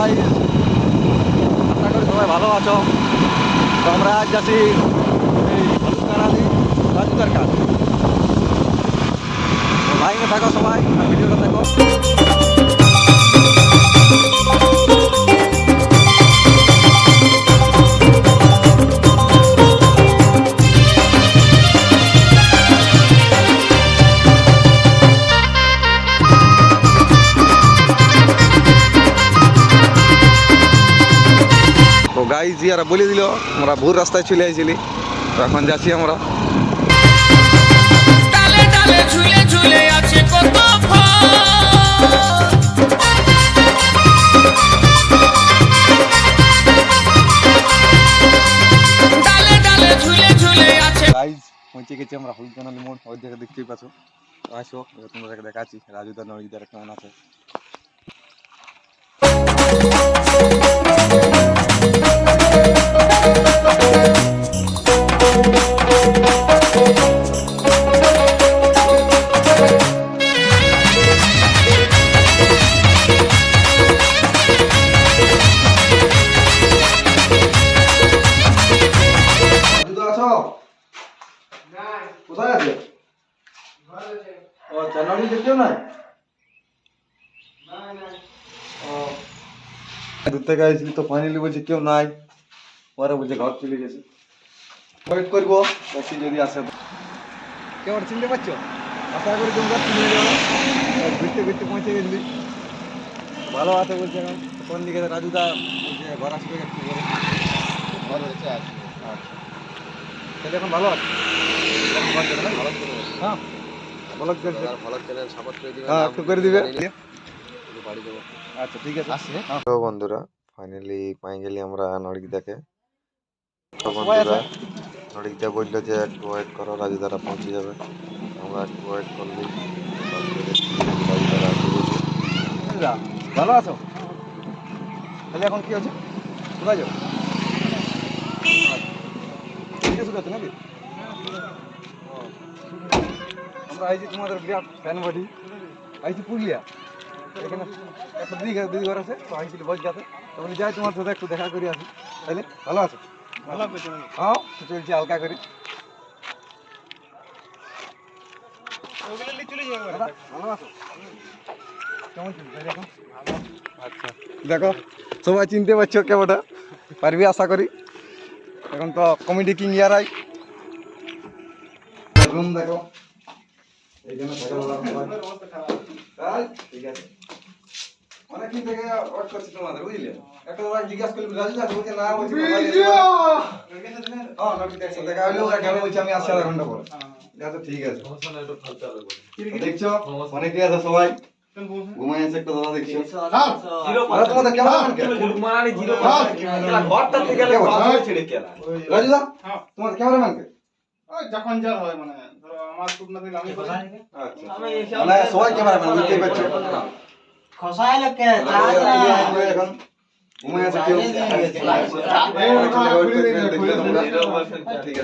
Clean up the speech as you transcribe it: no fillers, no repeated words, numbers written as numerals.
সবাই, আশা করি সবাই ভালো আছো। তো আমরা আজ যাচ্ছি এই রাজুদার কাজ। লাইনে থাকো সবাই, আর ভিডিওটা দেখো। গাইজ ইয়ারা বলে দিল আমরা ভোর রাস্তায় চলে আইছিলি, তো এখন যাচ্ছি আমরা। ডালে ডালে ঝুলে ঝুলে আছে কত ডালে ডালে ঝুলে ঝুলে আছে। গাইজ পৌঁছে গেছি আমরা হলুদনালি মোড়, ওই দিকে দেখতেই পাচ্ছ। আসো তোমরা দেখাচ্ছি রাজুদা নরিদার কেমন আছে। কোথায় আছে? ও জানুয়ারি দেখতেও নাই। দূর থেকে আসলি তো ফাইনালি বলছে কেউ নাই, পরে বলছে ঘর চলে গেছে। ওয়েট করবো দেখি যদি আসে। কেমন চিনতে পারছো? আশা করি তোমরা চিনে যাবো। ঘুরতে ঘুরতে পৌঁছে গেলি, ভালো আছে বলছে। এখন কোন দিকে রাজুদা বলছে ঘর আসবে একটু করে। ঘর হচ্ছে আচ্ছা, তাহলে এখন ভালো আছে। হ্যাঁ ব্লগ চ্যানেল সাপোর্ট করে দিবে। হ্যাঁ একটু করে দিবে, বাড়ি যাবো। আচ্ছা ঠিক আছে আসছে। তো বন্ধুরা ফাইনালি পাই গেলি আমরা নড়িদাকে। তো বন্ধুরা নড়িদা বললো যে একটু ওয়েট করো, রাজুদারা পৌঁছে যাবে। আমরা একটু ওয়েট করলি, রাজুদারা আসে গেছে। ভালো আছো? তাহলে এখন কি হচ্ছে? কোথায় যাও? শুকাচ্ছে নাকি? আমরা আইছি তোমাদের বিরাট ফ্যান বডি, আইছি পুরুলিয়া। এখানে একটা দিদি ঘর আছে, তো আইছিল বজগাতে। তো বলি যাই তোমার সাথে একটু দেখা করে আসি। তাইলে ভালো আছো? ভালো আছো? হ্যাঁ চলছে হালকা করে। ভালো আছো? কেমন চলছে এখন? আচ্ছা দেখো সবাই চিনতে পারছো কেমনটা পারবি আশা করি। এখন তো কমেডি কিং ইয়ারাই রুম দেখো, এইখানে থাকা ঠিক আছে। অনেকদিন থেকে ওয়েট করছি তোমাদের, বুঝলে? একটা দাদা জিজ্ঞাসা করলি রাজু আছে বলছে না, বলছি দেখা হইলো গেল, বলছি আমি আসছি আধা ঘন্টা পরে। আচ্ছা ঠিক আছে। দেখছো অনেকে আছে সবাই ঘুমাই আছে, একটা দাদা দেখছো। তোমাদের ক্যামেরাম্যান কে? রাজুদা তোমাদের ক্যামেরাম্যান কে? যখন যা হয় মানে ধরো আমার শুট না দিলে আমি করি। আচ্ছা মানে সবাই ক্যামেরাম্যান বুঝতেই পারছো। খসাই লোকে এখন ঘুমাই আছে কেউ। ঠিক আছে।